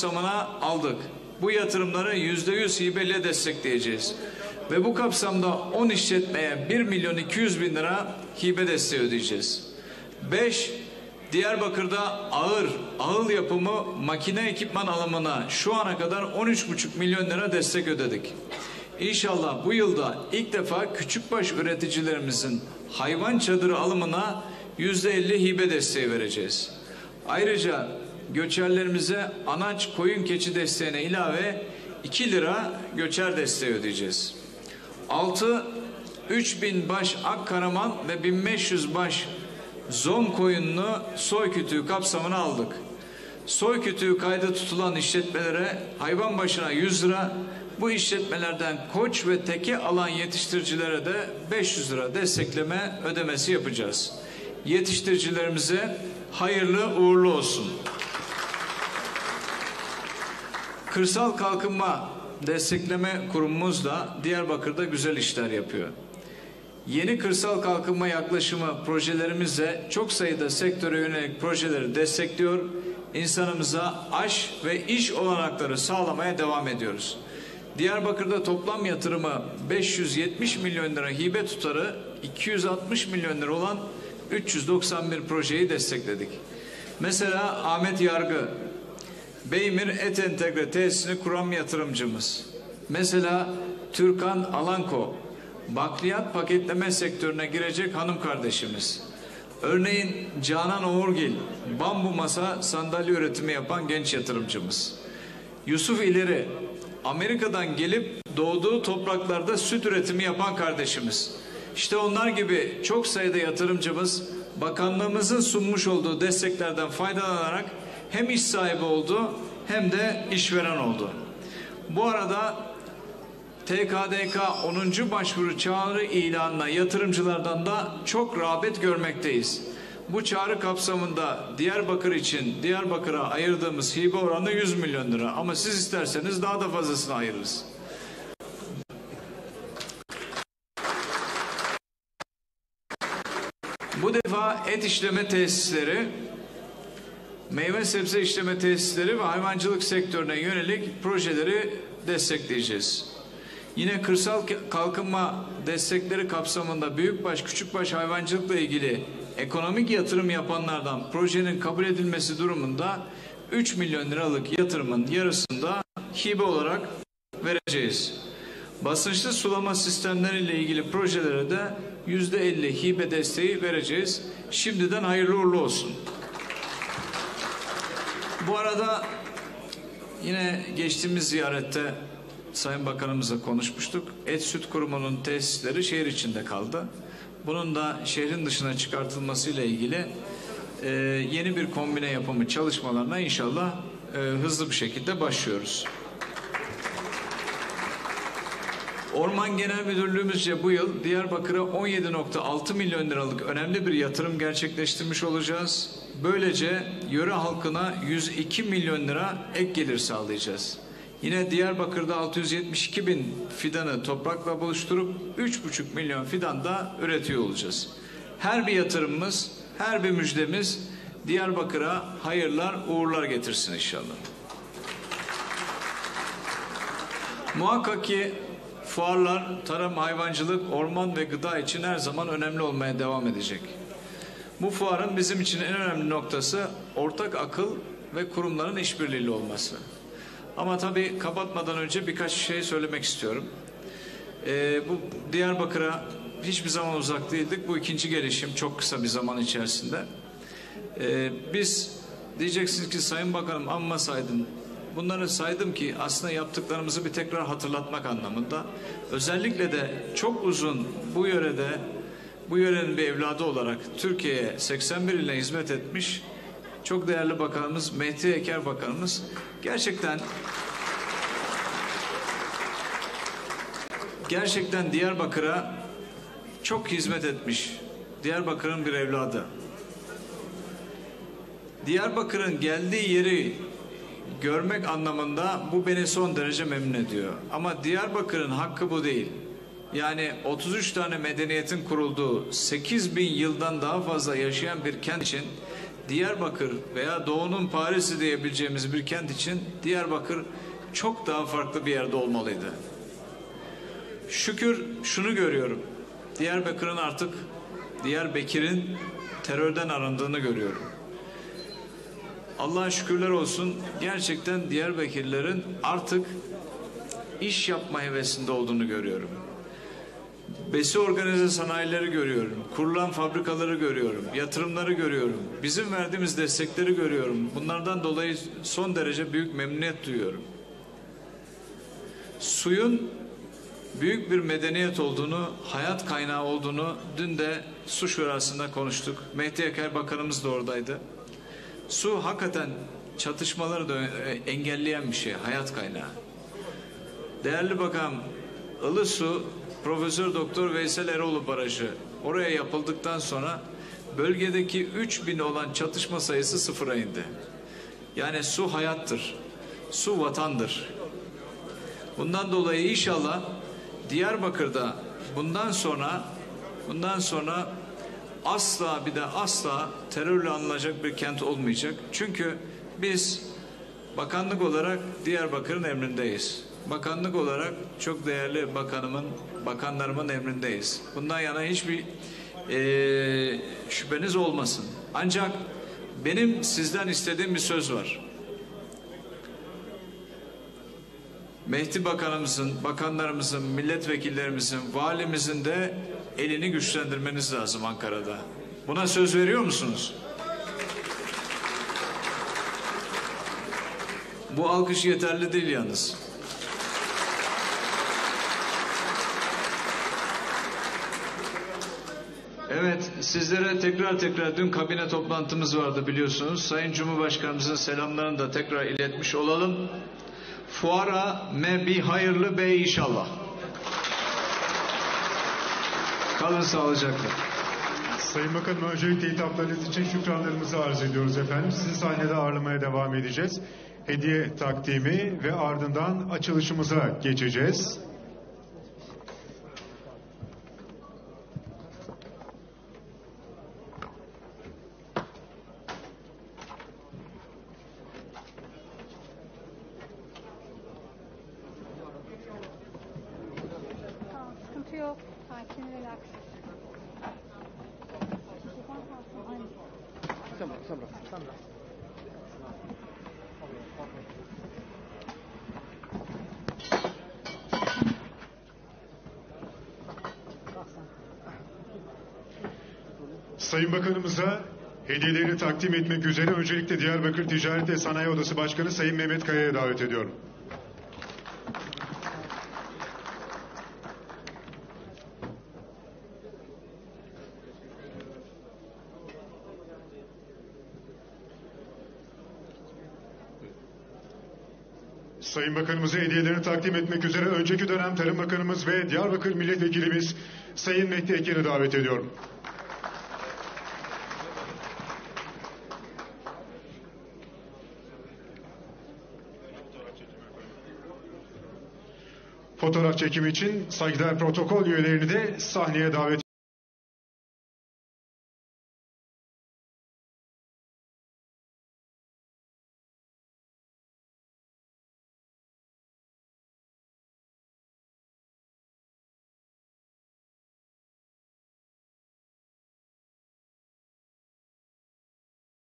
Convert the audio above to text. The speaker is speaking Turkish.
kapsamına aldık. Bu yatırımları %100 hibeyle destekleyeceğiz. Ve bu kapsamda 10 işletmeye 1.200.000 lira hibe desteği ödeyeceğiz. 5. Diyarbakır'da ağıl yapımı makine ekipman alımına şu ana kadar 13,5 milyon lira destek ödedik. İnşallah bu yılda ilk defa küçükbaş üreticilerimizin hayvan çadırı alımına %50 hibe desteği vereceğiz. Ayrıca göçerlerimize anaç koyun keçi desteğine ilave 2 lira göçer desteği ödeyeceğiz. 6. 3.000 baş Akkaraman ve 1.500 baş Zon koyununu soy kütüğü kapsamına aldık. Soy kütüğü kaydı tutulan işletmelere hayvan başına 100 lira, bu işletmelerden koç ve teke alan yetiştiricilere de 500 lira destekleme ödemesi yapacağız. Yetiştiricilerimize hayırlı uğurlu olsun. Kırsal Kalkınma Destekleme Kurumumuz da Diyarbakır'da güzel işler yapıyor. Yeni kırsal kalkınma yaklaşımı projelerimizle çok sayıda sektöre yönelik projeleri destekliyor, insanımıza aş ve iş olanakları sağlamaya devam ediyoruz. Diyarbakır'da toplam yatırımı 570 milyon lira hibe tutarı 260 milyon lira olan 391 projeyi destekledik. Mesela Ahmet Yargı, Beymir Et Entegre tesisini kuran yatırımcımız. Mesela Türkan Alanko, bakliyat paketleme sektörüne girecek hanım kardeşimiz. Örneğin Canan Oğurgil, bambu masa sandalye üretimi yapan genç yatırımcımız. Yusuf İleri, Amerika'dan gelip doğduğu topraklarda süt üretimi yapan kardeşimiz. İşte onlar gibi çok sayıda yatırımcımız bakanlığımızın sunmuş olduğu desteklerden faydalanarak hem iş sahibi oldu hem de işveren oldu. Bu arada TKDK 10. başvuru çağrı ilanına yatırımcılardan da çok rağbet görmekteyiz. Bu çağrı kapsamında Diyarbakır için Diyarbakır'a ayırdığımız hibe oranı 100 milyon lira. Ama siz isterseniz daha da fazlasını ayırırız. Bu defa et işleme tesisleri, meyve sebze işleme tesisleri ve hayvancılık sektörüne yönelik projeleri destekleyeceğiz. Yine kırsal kalkınma destekleri kapsamında büyükbaş, küçükbaş hayvancılıkla ilgili ekonomik yatırım yapanlardan projenin kabul edilmesi durumunda 3 milyon liralık yatırımın yarısında hibe olarak vereceğiz. Basınçlı sulama sistemleriyle ilgili projelere de %50 hibe desteği vereceğiz. Şimdiden hayırlı uğurlu olsun. Bu arada yine geçtiğimiz ziyarette Sayın Bakanımızla konuşmuştuk. Et Süt Kurumu'nun tesisleri şehir içinde kaldı. Bunun da şehrin dışına çıkartılmasıyla ilgili yeni bir kombine yapımı çalışmalarına inşallah hızlı bir şekilde başlıyoruz. Orman Genel Müdürlüğümüzce bu yıl Diyarbakır'a 17,6 milyon liralık önemli bir yatırım gerçekleştirmiş olacağız. Böylece yöre halkına 102 milyon lira ek gelir sağlayacağız. Yine Diyarbakır'da 672 bin fidanı toprakla buluşturup 3,5 milyon fidan da üretiyor olacağız. Her bir yatırımımız, her bir müjdemiz Diyarbakır'a hayırlar, uğurlar getirsin inşallah. Muhakkak ki fuarlar, tarım, hayvancılık, orman ve gıda için her zaman önemli olmaya devam edecek. Bu fuarın bizim için en önemli noktası ortak akıl ve kurumların işbirliği olması. Ama tabii kapatmadan önce birkaç şey söylemek istiyorum. Bu Diyarbakır'a hiçbir zaman uzak değildik. Bu ikinci gelişim çok kısa bir zaman içerisinde. Biz diyeceksiniz ki Sayın Bakanım amma saydın. Bunları saydım ki aslında yaptıklarımızı bir tekrar hatırlatmak anlamında. Özellikle de çok uzun bu yörenin bir evladı olarak Türkiye'ye 81 ile hizmet etmiş çok değerli bakanımız Mehdi Eker Bakanımız gerçekten Diyarbakır'a çok hizmet etmiş. Diyarbakır'ın bir evladı. Diyarbakır'ın geldiği yeri görmek anlamında bu beni son derece memnun ediyor. Ama Diyarbakır'ın hakkı bu değil. Yani 33 tane medeniyetin kurulduğu 8.000 yıldan daha fazla yaşayan bir kent için Diyarbakır veya Doğu'nun Paris'i diyebileceğimiz bir kent için Diyarbakır çok daha farklı bir yerde olmalıydı. Şükür şunu görüyorum. Diyarbakır'ın terörden arındığını görüyorum. Allah'a şükürler olsun, gerçekten Diyarbakırlıların artık iş yapma hevesinde olduğunu görüyorum. Besi organize sanayileri görüyorum. Kurulan fabrikaları görüyorum. Yatırımları görüyorum. Bizim verdiğimiz destekleri görüyorum. Bunlardan dolayı son derece büyük memnuniyet duyuyorum. Suyun büyük bir medeniyet olduğunu, hayat kaynağı olduğunu dün de Su Şurası'nda konuştuk. Mehdi Eker Bakanımız da oradaydı. Su hakikaten çatışmaları da engelleyen bir şey, hayat kaynağı. Değerli Bakan, Ilısu Profesör Doktor Veysel Eroğlu Barajı oraya yapıldıktan sonra bölgedeki 3000 olan çatışma sayısı sıfıra indi. Yani su hayattır. Su vatandır. Bundan dolayı inşallah Diyarbakır'da bundan sonra asla terörle anılacak bir kent olmayacak. Çünkü biz bakanlık olarak Diyarbakır'ın emrindeyiz. Bakanlık olarak çok değerli bakanlarımın emrindeyiz. Bundan yana hiçbir şüpheniz olmasın. Ancak benim sizden istediğim bir söz var. Mehdi Bakanımızın, bakanlarımızın, milletvekillerimizin, valimizin de elini güçlendirmeniz lazım Ankara'da. Buna söz veriyor musunuz? Bu alkış yeterli değil yalnız. Evet, sizlere tekrar dün kabine toplantımız vardı biliyorsunuz. Sayın Cumhurbaşkanımızın selamlarını da tekrar iletmiş olalım. Fuara me bir hayırlı bey inşallah. Kalın sağlıcakla. Sayın Bakanım, öncelikle hitaplarınız için şükranlarımızı arz ediyoruz efendim. Sizi sahnede ağırlamaya devam edeceğiz. Hediye takdimi ve ardından açılışımıza geçeceğiz. Sıkıntı yok. Sakin, relax. Tamam. Sayın Bakanımıza hediyelerini takdim etmek üzere öncelikle Diyarbakır Ticaret ve Sanayi Odası Başkanı Sayın Mehmet Kaya'ya davet ediyorum. Sayın Bakanımıza hediyelerini takdim etmek üzere önceki dönem Tarım Bakanımız ve Diyarbakır Milletvekilimiz Sayın Mehdi Eker'i davet ediyorum. Fotoğraf çekimi için saygıdeğer protokol üyelerini de sahneye davet ediyorum.